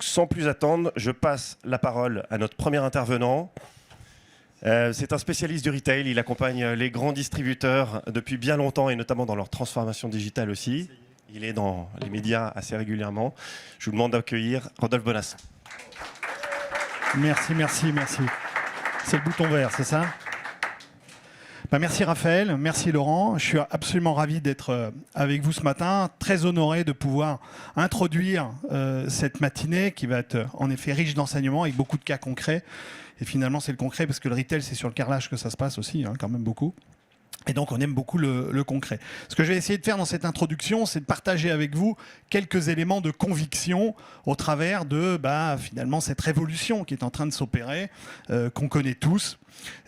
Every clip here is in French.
sans plus attendre, je passe la parole à notre premier intervenant. C'est un spécialiste du retail. Il accompagne les grands distributeurs depuis bien longtemps et notamment dans leur transformation digitale aussi. Il est dans les médias assez régulièrement. Je vous demande d'accueillir Rodolphe Bonas. Merci. C'est le bouton vert, c'est ça ? Merci Raphaël, merci Laurent. Je suis absolument ravi d'être avec vous ce matin. Très honoré de pouvoir introduire cette matinée qui va être en effet riche d'enseignements avec beaucoup de cas concrets. Et finalement, c'est le concret parce que le retail, c'est sur le carrelage que ça se passe aussi, quand même beaucoup. Et donc, on aime beaucoup le concret. Ce que je vais essayer de faire dans cette introduction, c'est de partager avec vous quelques éléments de conviction au travers de, finalement, cette révolution qui est en train de s'opérer, qu'on connaît tous.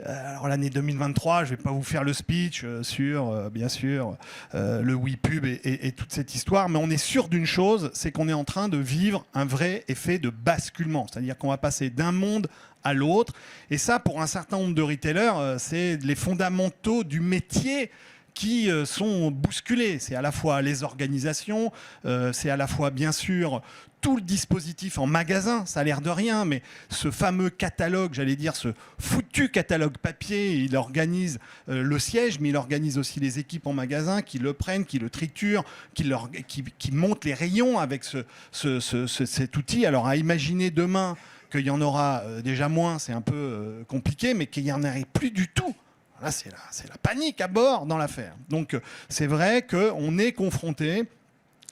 Alors, l'année 2023, je ne vais pas vous faire le speech sur, bien sûr, le WePub et toute cette histoire, mais on est sûr d'une chose, c'est qu'on est en train de vivre un vrai effet de basculement. C'est-à-dire qu'on va passer d'un monde à l'autre. Et ça, pour un certain nombre de retailers, c'est les fondamentaux du métier qui sont bousculés. C'est à la fois les organisations, c'est à la fois, bien sûr, tout le dispositif en magasin, ça a l'air de rien, mais ce fameux catalogue, j'allais dire ce foutu catalogue papier, il organise le siège, mais il organise aussi les équipes en magasin qui le prennent, qui le triturent, qui montent les rayons avec cet outil. Alors à imaginer demain qu'il y en aura déjà moins, c'est un peu compliqué, mais qu'il n'y en aurait plus du tout. Là, c'est la panique à bord dans l'affaire. Donc, c'est vrai qu'on est confronté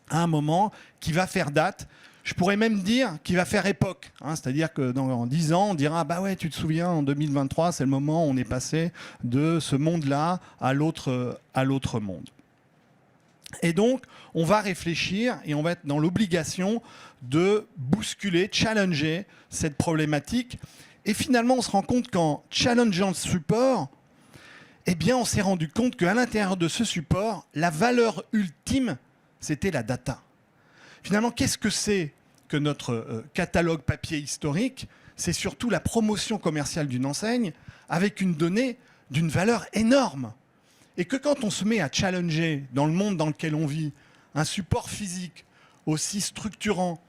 à un moment qui va faire date. Je pourrais même dire qu'il va faire époque. C'est-à-dire que dans 10 ans, on dira « Bah ouais, tu te souviens, en 2023, c'est le moment où on est passé de ce monde-là à l'autre monde ». Et donc, on va réfléchir et on va être dans l'obligation de bousculer, challenger cette problématique. Et finalement, on se rend compte qu'en challengeant ce support, on s'est rendu compte qu'à l'intérieur de ce support, la valeur ultime, c'était la data. Finalement, qu'est-ce que c'est que notre catalogue papier historique ? C'est surtout la promotion commerciale d'une enseigne avec une donnée d'une valeur énorme. Et que quand on se met à challenger dans le monde dans lequel on vit un support physique aussi structurant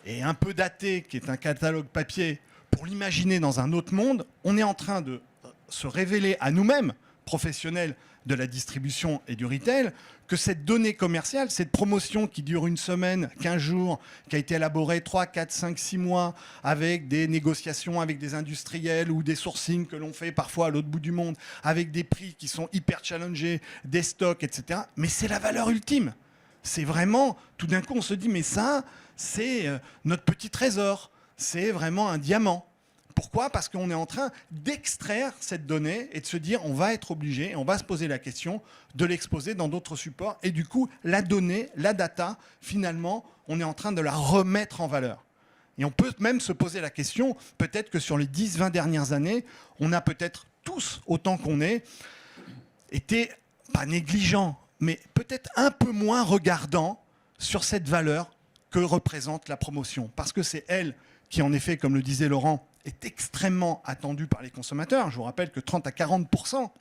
et un peu daté, qui est un catalogue papier, pour l'imaginer dans un autre monde, on est en train de se révéler à nous-mêmes, professionnels de la distribution et du retail, que cette donnée commerciale, cette promotion qui dure une semaine, 15 jours, qui a été élaborée 3, 4, 5, 6 mois avec des négociations avec des industriels ou des sourcings que l'on fait parfois à l'autre bout du monde, avec des prix qui sont hyper challengés, des stocks, etc. Mais c'est la valeur ultime. C'est vraiment, tout d'un coup, on se dit, mais ça, c'est notre petit trésor. C'est vraiment un diamant. Pourquoi ? Parce qu'on est en train d'extraire cette donnée et de se dire on va être obligé, on va se poser la question de l'exposer dans d'autres supports. Et du coup, la donnée, la data, finalement, on est en train de la remettre en valeur. Et on peut même se poser la question, peut-être que sur les 10-20 dernières années, on a peut-être tous, autant qu'on est, été, pas négligents, mais peut-être un peu moins regardants sur cette valeur que représente la promotion. Parce que c'est elle qui, en effet, comme le disait Laurent, est extrêmement attendu par les consommateurs. Je vous rappelle que 30 à 40%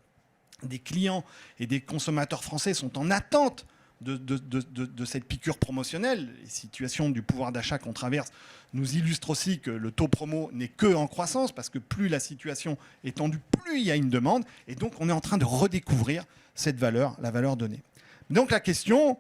des clients et des consommateurs français sont en attente de cette piqûre promotionnelle. Les situations du pouvoir d'achat qu'on traverse nous illustrent aussi que le taux promo n'est que en croissance, parce que plus la situation est tendue, plus il y a une demande. Et donc, on est en train de redécouvrir cette valeur, la valeur donnée. Donc, la question,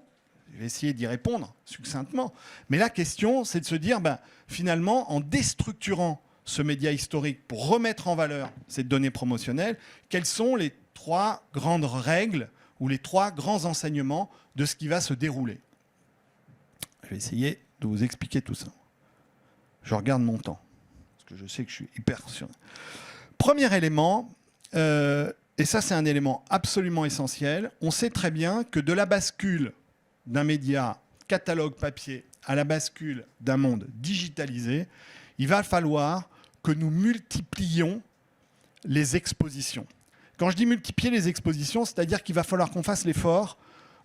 je vais essayer d'y répondre succinctement, mais la question, c'est de se dire, finalement, en déstructurant ce média historique pour remettre en valeur cette donnée promotionnelle, quelles sont les 3 grandes règles ou les 3 grands enseignements de ce qui va se dérouler. Je vais essayer de vous expliquer tout ça. Je regarde mon temps, parce que je sais que je suis hyper sûr. Premier élément, et ça c'est un élément absolument essentiel, on sait très bien que de la bascule d'un média catalogue papier à la bascule d'un monde digitalisé, il va falloir que nous multiplions les expositions. Quand je dis multiplier les expositions, c'est-à-dire qu'il va falloir qu'on fasse l'effort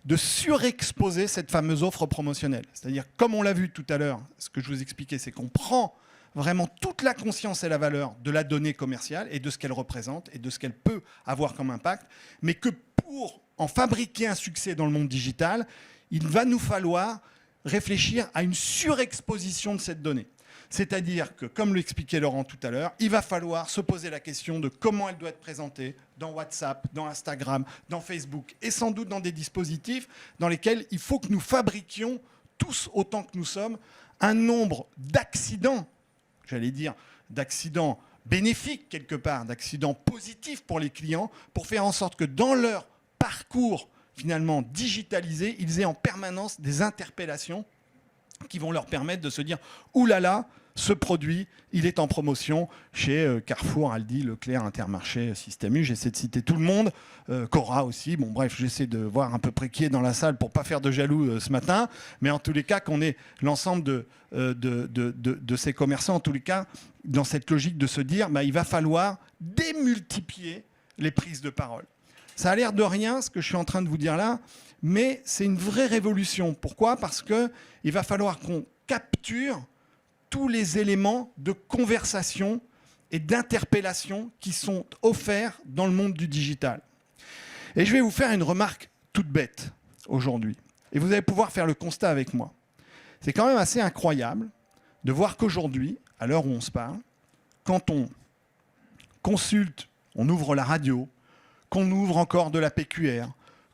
de surexposer cette fameuse offre promotionnelle. C'est-à-dire, comme on l'a vu tout à l'heure, ce que je vous expliquais, c'est qu'on prend vraiment toute la conscience et la valeur de la donnée commerciale et de ce qu'elle représente et de ce qu'elle peut avoir comme impact, mais que pour en fabriquer un succès dans le monde digital, il va nous falloir réfléchir à une surexposition de cette donnée. C'est-à-dire que, comme l'expliquait Laurent tout à l'heure, il va falloir se poser la question de comment elle doit être présentée dans WhatsApp, dans Instagram, dans Facebook, et sans doute dans des dispositifs dans lesquels il faut que nous fabriquions, tous autant que nous sommes, un nombre d'accidents, j'allais dire d'accidents bénéfiques quelque part, d'accidents positifs pour les clients, pour faire en sorte que dans leur parcours finalement digitalisé, ils aient en permanence des interpellations qui vont leur permettre de se dire « Ouh là là, ce produit, il est en promotion chez Carrefour, Aldi, Leclerc, Intermarché, Système U. » J'essaie de citer tout le monde. Cora aussi. Bon, bref, j'essaie de voir à peu près qui est dans la salle pour ne pas faire de jaloux ce matin. Mais en tous les cas, qu'on ait l'ensemble de ces commerçants, en tous les cas, dans cette logique de se dire il va falloir démultiplier les prises de parole. Ça a l'air de rien, ce que je suis en train de vous dire là, mais c'est une vraie révolution. Pourquoi ? Parce qu'il va falloir qu'on capture tous les éléments de conversation et d'interpellation qui sont offerts dans le monde du digital. Et je vais vous faire une remarque toute bête aujourd'hui. Et vous allez pouvoir faire le constat avec moi. C'est quand même assez incroyable de voir qu'aujourd'hui, à l'heure où on se parle, quand on consulte, on ouvre la radio, qu'on ouvre encore de la PQR,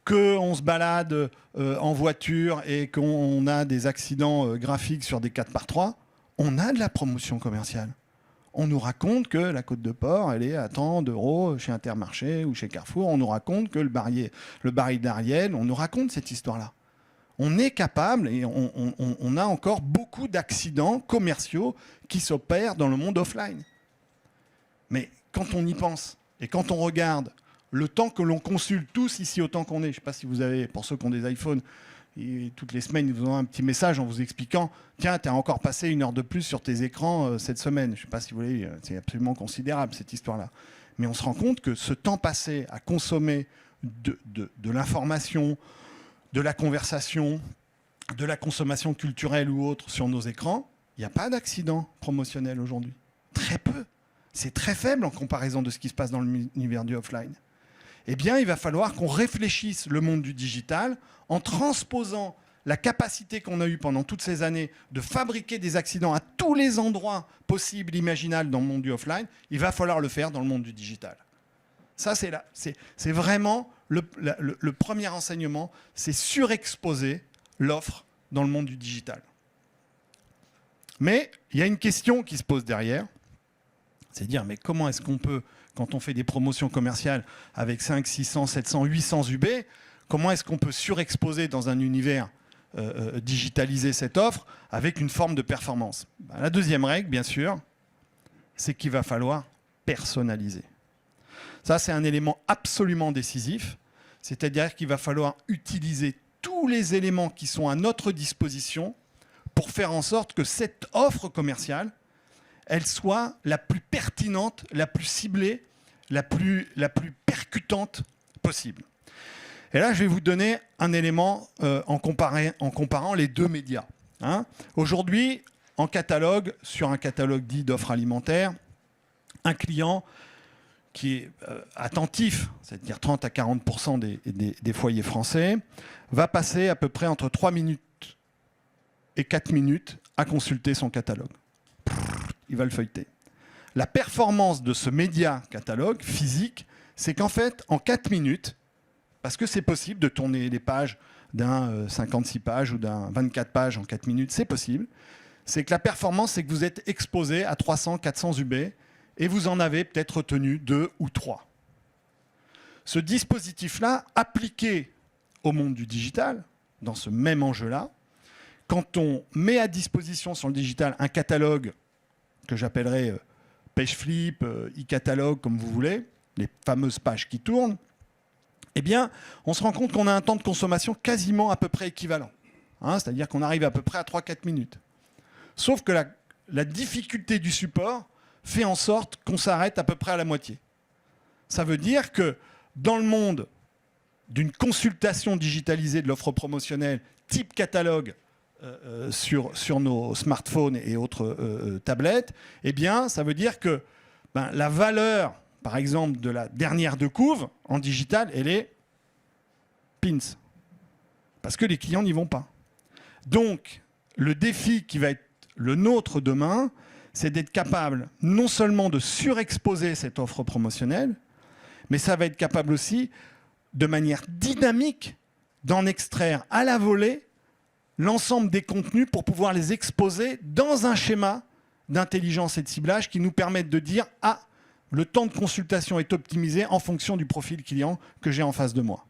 qu'on se balade en voiture et qu'on a des accidents graphiques sur des 4x3, on a de la promotion commerciale. On nous raconte que la Côte de Porc, elle est à tant d'euros chez Intermarché ou chez Carrefour. On nous raconte que le baril d'Ariel, on nous raconte cette histoire-là. On est capable, et on a encore beaucoup d'accidents commerciaux qui s'opèrent dans le monde offline. Mais quand on y pense, et quand on regarde le temps que l'on consulte tous ici autant qu'on est, je ne sais pas si vous avez, pour ceux qui ont des iPhones, et toutes les semaines, ils vous ont un petit message en vous expliquant « Tiens, tu as encore passé 1 heure de plus sur tes écrans cette semaine. » Je ne sais pas si vous voulez, c'est absolument considérable cette histoire-là. Mais on se rend compte que ce temps passé à consommer de l'information, de la conversation, de la consommation culturelle ou autre sur nos écrans, il n'y a pas d'accident promotionnel aujourd'hui. Très peu. C'est très faible en comparaison de ce qui se passe dans l'univers du offline. Eh bien, il va falloir qu'on réfléchisse le monde du digital en transposant la capacité qu'on a eue pendant toutes ces années de fabriquer des accidents à tous les endroits possibles, imaginables dans le monde du offline. Il va falloir le faire dans le monde du digital. Ça, c'est vraiment le premier enseignement, c'est surexposer l'offre dans le monde du digital. Mais il y a une question qui se pose derrière, c'est de dire, mais comment est-ce qu'on peut, quand on fait des promotions commerciales avec 5, 600, 700, 800 UB, comment est-ce qu'on peut surexposer dans un univers digitalisé cette offre avec une forme de performance ? La deuxième règle, bien sûr, c'est qu'il va falloir personnaliser. Ça, c'est un élément absolument décisif, c'est-à-dire qu'il va falloir utiliser tous les éléments qui sont à notre disposition pour faire en sorte que cette offre commerciale, elle soit la plus pertinente, la plus ciblée, la plus percutante possible. Et là, je vais vous donner un élément en comparant les deux médias. Aujourd'hui, en catalogue, sur un catalogue dit d'offres alimentaires, un client qui est attentif, c'est-à-dire 30 à 40% des foyers français, va passer à peu près entre 3 minutes et 4 minutes à consulter son catalogue. Il va le feuilleter. La performance de ce média catalogue physique, c'est qu'en fait, en 4 minutes, parce que c'est possible de tourner les pages d'un 56 pages ou d'un 24 pages en 4 minutes, c'est possible, c'est que la performance, c'est que vous êtes exposé à 300, 400 UB et vous en avez peut-être retenu 2 ou 3. Ce dispositif-là, appliqué au monde du digital, dans ce même enjeu-là, quand on met à disposition sur le digital un catalogue que j'appellerais PageFlip, e-catalogue, comme vous voulez, les fameuses pages qui tournent, eh bien, on se rend compte qu'on a un temps de consommation quasiment à peu près équivalent. C'est-à-dire qu'on arrive à peu près à 3-4 minutes. Sauf que la difficulté du support fait en sorte qu'on s'arrête à peu près à la moitié. Ça veut dire que dans le monde d'une consultation digitalisée de l'offre promotionnelle type catalogue sur nos smartphones et autres tablettes, eh bien, ça veut dire que la valeur, par exemple, de la dernière de couve en digital, elle est pins. Parce que les clients n'y vont pas. Donc, le défi qui va être le nôtre demain, c'est d'être capable non seulement de surexposer cette offre promotionnelle, mais ça va être capable aussi, de manière dynamique, d'en extraire à la volée l'ensemble des contenus pour pouvoir les exposer dans un schéma d'intelligence et de ciblage qui nous permettent de dire « Ah, le temps de consultation est optimisé en fonction du profil client que j'ai en face de moi. »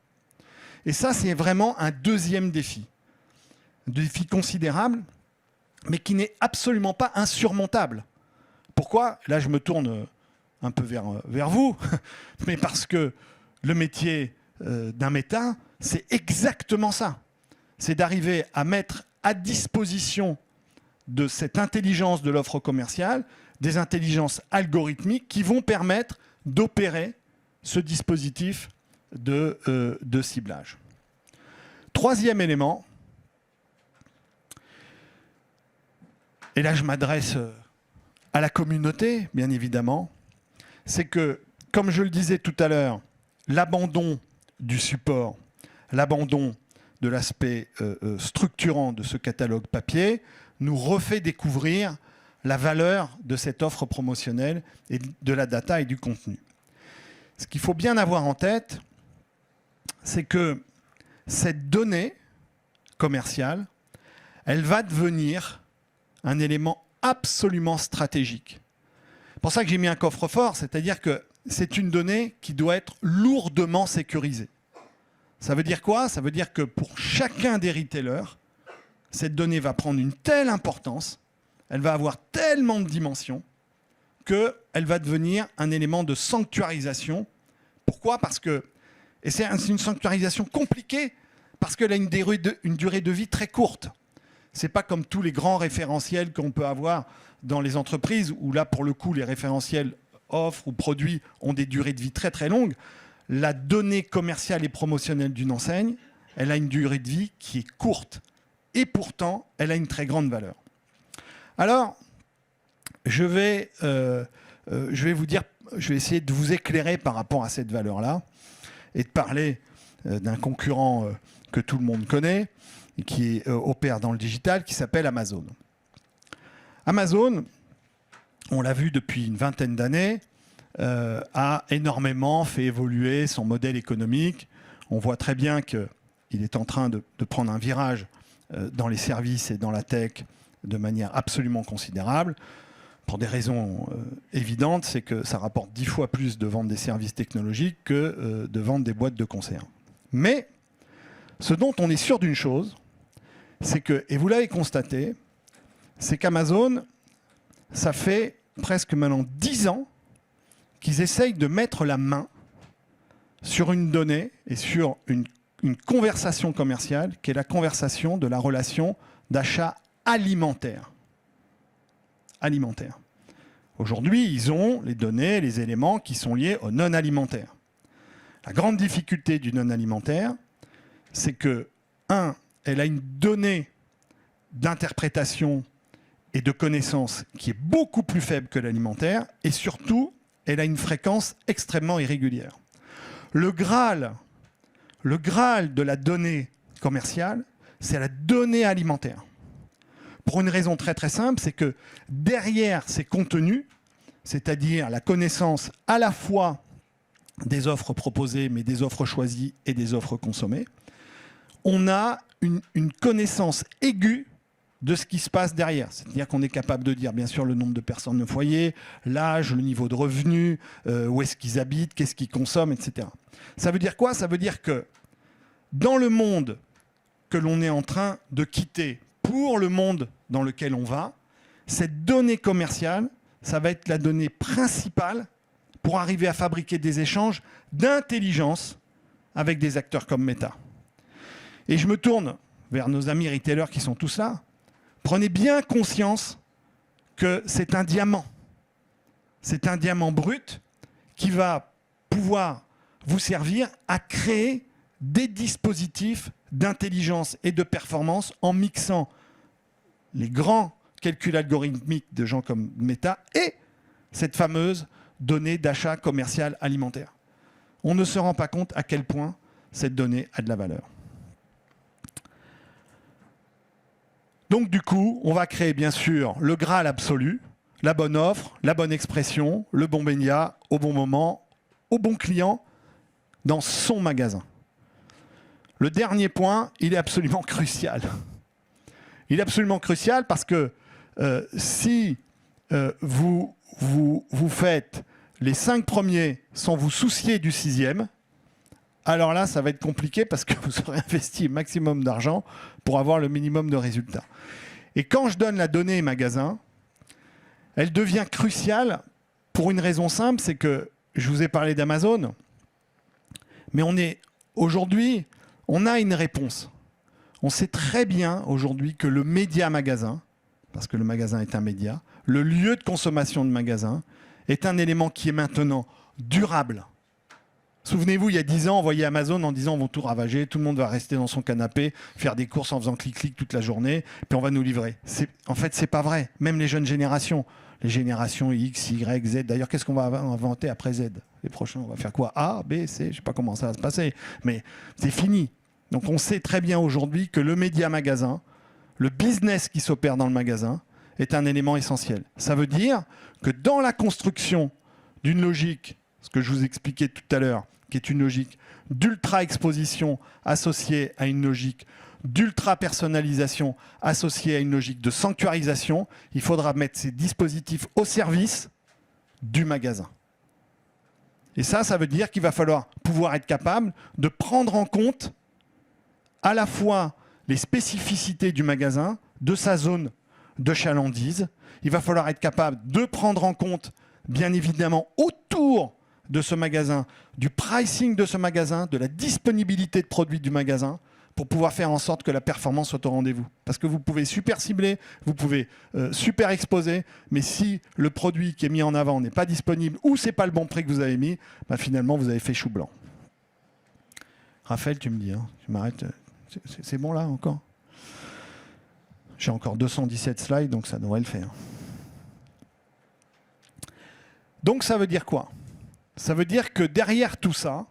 Et ça, c'est vraiment un deuxième défi. Un défi considérable, mais qui n'est absolument pas insurmontable. Pourquoi? Là, je me tourne un peu vers vous, mais parce que le métier d'un méta, c'est exactement ça. C'est d'arriver à mettre à disposition de cette intelligence de l'offre commerciale des intelligences algorithmiques qui vont permettre d'opérer ce dispositif de ciblage. Troisième élément, et là je m'adresse à la communauté, bien évidemment, c'est que, comme je le disais tout à l'heure, l'abandon du support, l'abandon de l'aspect structurant de ce catalogue papier nous refait découvrir la valeur de cette offre promotionnelle et de la data et du contenu. Ce qu'il faut bien avoir en tête, c'est que cette donnée commerciale, elle va devenir un élément absolument stratégique. C'est pour ça que j'ai mis un coffre-fort, c'est-à-dire que c'est une donnée qui doit être lourdement sécurisée. Ça veut dire quoi? Ça veut dire que pour chacun des retailers, cette donnée va prendre une telle importance, elle va avoir tellement de dimensions, qu'elle va devenir un élément de sanctuarisation. Pourquoi? Parce que, et c'est une sanctuarisation compliquée, parce qu'elle a une durée de vie très courte. Ce n'est pas comme tous les grands référentiels qu'on peut avoir dans les entreprises, où là, pour le coup, les référentiels offres ou produits ont des durées de vie très très longues. La donnée commerciale et promotionnelle d'une enseigne, elle a une durée de vie qui est courte. Et pourtant, elle a une très grande valeur. Alors, je vais vous dire, je vais essayer de vous éclairer par rapport à cette valeur-là et de parler d'un concurrent que tout le monde connaît et qui opère dans le digital, qui s'appelle Amazon. Amazon, on l'a vu depuis une vingtaine d'années, a énormément fait évoluer son modèle économique. On voit très bien qu'il est en train de prendre un virage dans les services et dans la tech de manière absolument considérable. Pour des raisons évidentes, c'est que ça rapporte 10 fois plus de vente des services technologiques que de vente des boîtes de conserve. Mais ce dont on est sûr d'une chose, c'est que, et vous l'avez constaté, c'est qu'Amazon, ça fait presque maintenant 10 ans qu'ils essayent de mettre la main sur une donnée et sur une conversation commerciale qui est la conversation de la relation d'achat alimentaire. Aujourd'hui, ils ont les données, les éléments qui sont liés au non-alimentaire. La grande difficulté du non-alimentaire, c'est que, elle a une donnée d'interprétation et de connaissance qui est beaucoup plus faible que l'alimentaire, et surtout, elle a une fréquence extrêmement irrégulière. Le Graal de la donnée commerciale, c'est la donnée alimentaire. Pour une raison très très simple, c'est que derrière ces contenus, c'est-à-dire la connaissance à la fois des offres proposées, mais des offres choisies et des offres consommées, on a une connaissance aiguë de ce qui se passe derrière. C'est-à-dire qu'on est capable de dire, bien sûr, le nombre de personnes au foyer, l'âge, le niveau de revenu, où est-ce qu'ils habitent, qu'est-ce qu'ils consomment, etc. Ça veut dire quoi? Ça veut dire que dans le monde que l'on est en train de quitter pour le monde dans lequel on va, cette donnée commerciale, ça va être la donnée principale pour arriver à fabriquer des échanges d'intelligence avec des acteurs comme Meta. Et je me tourne vers nos amis retailers qui sont tous là. Prenez bien conscience que c'est un diamant. C'est un diamant brut qui va pouvoir vous servir à créer des dispositifs d'intelligence et de performance en mixant les grands calculs algorithmiques de gens comme Meta et cette fameuse donnée d'achat commercial alimentaire. On ne se rend pas compte à quel point cette donnée a de la valeur. Donc du coup, on va créer bien sûr le Graal absolu, la bonne offre, la bonne expression, le bon média, au bon moment, au bon client, dans son magasin. Le dernier point, il est absolument crucial. Il est absolument crucial parce que si vous faites les 5 premiers sans vous soucier du 6e, alors là, ça va être compliqué parce que vous aurez investi le maximum d'argent pour avoir le minimum de résultats. Et quand je donne la donnée magasin, elle devient cruciale pour une raison simple, c'est que je vous ai parlé d'Amazon, mais aujourd'hui, on a une réponse. On sait très bien aujourd'hui que le média magasin, parce que le magasin est un média, le lieu de consommation de magasin, est un élément qui est maintenant durable. Souvenez-vous, il y a 10 ans, on voyait Amazon en disant on va tout ravager, tout le monde va rester dans son canapé, faire des courses en faisant clic-clic toute la journée, puis on va nous livrer. En fait, c'est pas vrai. Même les jeunes générations, les générations X, Y, Z. D'ailleurs, qu'est-ce qu'on va inventer après Z? Les prochains, on va faire quoi? A, B, C, je ne sais pas comment ça va se passer. Mais c'est fini. Donc on sait très bien aujourd'hui que le média magasin, le business qui s'opère dans le magasin, est un élément essentiel. Ça veut dire que dans la construction d'une logique, ce que je vous expliquais tout à l'heure, qui est une logique d'ultra-exposition associée à une logique d'ultra-personnalisation associée à une logique de sanctuarisation, il faudra mettre ces dispositifs au service du magasin. Et ça veut dire qu'il va falloir pouvoir être capable de prendre en compte à la fois les spécificités du magasin, de sa zone de chalandise. Il va falloir être capable de prendre en compte, bien évidemment, autour de ce magasin, du pricing de ce magasin, de la disponibilité de produits du magasin, pour pouvoir faire en sorte que la performance soit au rendez-vous. Parce que vous pouvez super cibler, vous pouvez super exposer, mais si le produit qui est mis en avant n'est pas disponible ou c'est pas le bon prix que vous avez mis, bah finalement vous avez fait chou blanc. Raphaël, tu me dis, hein, tu m'arrêtes. C'est bon là encore? J'ai encore 217 slides, donc ça devrait le faire. Donc ça veut dire quoi? Ça veut dire que derrière tout ça,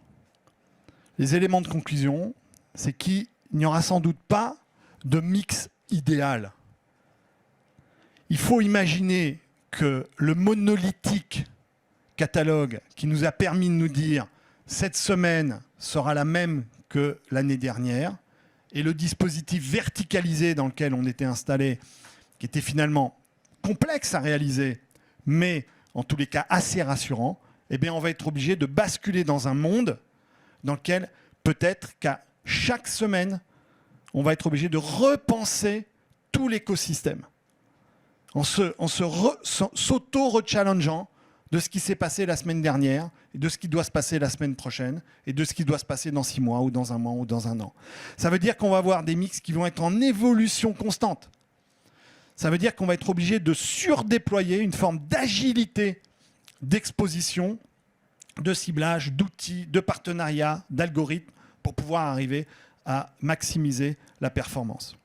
les éléments de conclusion, c'est qu'il n'y aura sans doute pas de mix idéal. Il faut imaginer que le monolithique catalogue qui nous a permis de nous dire cette semaine sera la même que l'année dernière, et le dispositif verticalisé dans lequel on était installé, qui était finalement complexe à réaliser, mais en tous les cas assez rassurant, eh bien on va être obligé de basculer dans un monde dans lequel peut-être qu'à chaque semaine, on va être obligé de repenser tout l'écosystème en s'auto-rechallengeant de ce qui s'est passé la semaine dernière, et de ce qui doit se passer la semaine prochaine, et de ce qui doit se passer dans 6 mois, ou dans 1 mois, ou dans 1 an. Ça veut dire qu'on va avoir des mix qui vont être en évolution constante. Ça veut dire qu'on va être obligé de surdéployer une forme d'agilité, d'exposition, de ciblage, d'outils, de partenariats, d'algorithmes, pour pouvoir arriver à maximiser la performance.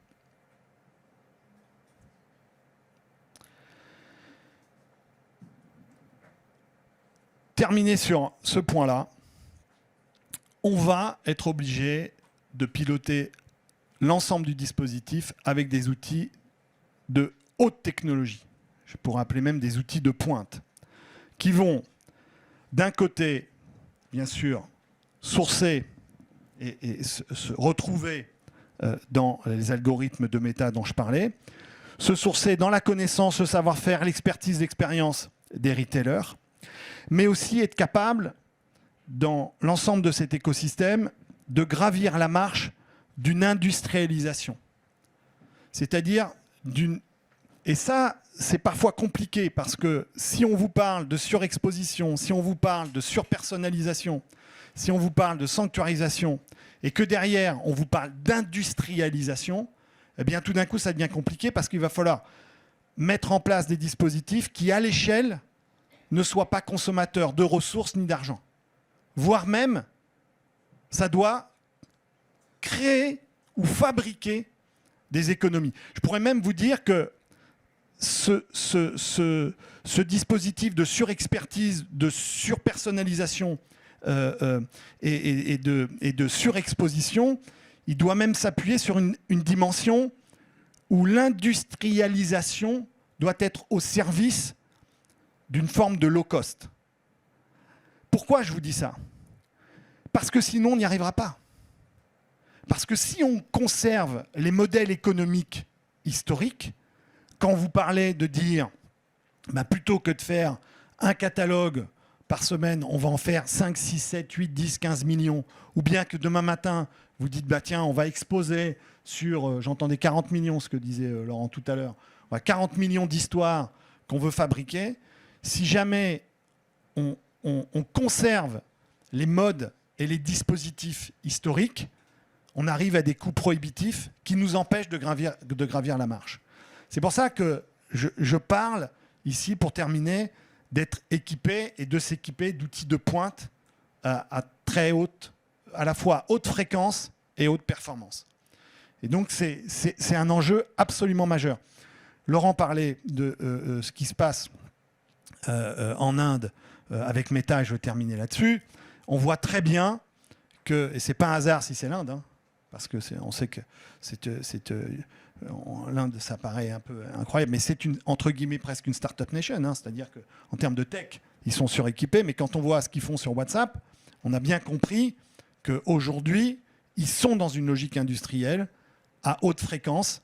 Terminé sur ce point-là, on va être obligé de piloter l'ensemble du dispositif avec des outils de haute technologie. Je pourrais appeler même des outils de pointe, qui vont, d'un côté, bien sûr, sourcer et se retrouver dans les algorithmes de méta dont je parlais, se sourcer dans la connaissance, le savoir-faire, l'expertise, l'expérience des retailers, mais aussi être capable, dans l'ensemble de cet écosystème, de gravir la marche d'une industrialisation. C'est-à-dire d'une... Et ça, c'est parfois compliqué, parce que si on vous parle de surexposition, si on vous parle de surpersonnalisation, si on vous parle de sanctuarisation, et que derrière, on vous parle d'industrialisation, eh bien tout d'un coup, ça devient compliqué, parce qu'il va falloir mettre en place des dispositifs qui, à l'échelle, ne soient pas consommateurs de ressources ni d'argent. Voire même, ça doit créer ou fabriquer des économies. Je pourrais même vous dire que ce dispositif de surexpertise, de surpersonnalisation et de surexposition, il doit même s'appuyer sur une dimension où l'industrialisation doit être au service d'une forme de low cost. Pourquoi je vous dis ça? Parce que sinon, on n'y arrivera pas. Parce que si on conserve les modèles économiques historiques, quand vous parlez de dire, plutôt que de faire un catalogue par semaine, on va en faire 5, 6, 7, 8, 10, 15 millions, ou bien que demain matin, vous dites, tiens, on va exposer sur, j'entendais 40 millions, ce que disait Laurent tout à l'heure, 40 millions d'histoires qu'on veut fabriquer. Si jamais on conserve les modes et les dispositifs historiques, on arrive à des coûts prohibitifs qui nous empêchent de gravir la marche. C'est pour ça que je parle ici, pour terminer, d'être équipé et de s'équiper d'outils de pointe à très haute, à la fois haute fréquence et haute performance. Et donc, c'est un enjeu absolument majeur. Laurent parlait de ce qui se passe en Inde avec Meta, et je vais terminer là-dessus. On voit très bien que, et ce n'est pas un hasard si c'est l'Inde, parce que on sait que l'Inde, ça paraît un peu incroyable, mais c'est entre guillemets presque une start-up nation, c'est-à-dire qu'en termes de tech, ils sont suréquipés, mais quand on voit ce qu'ils font sur WhatsApp, on a bien compris qu'aujourd'hui, ils sont dans une logique industrielle à haute fréquence,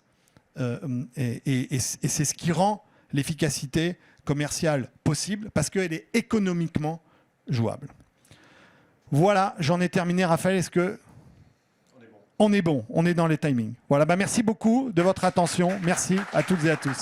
et c'est ce qui rend l'efficacité commerciale possible, parce qu'elle est économiquement jouable. Voilà, j'en ai terminé. Raphaël, est-ce que... On est bon, on est dans les timings. Voilà, merci beaucoup de votre attention. Merci à toutes et à tous.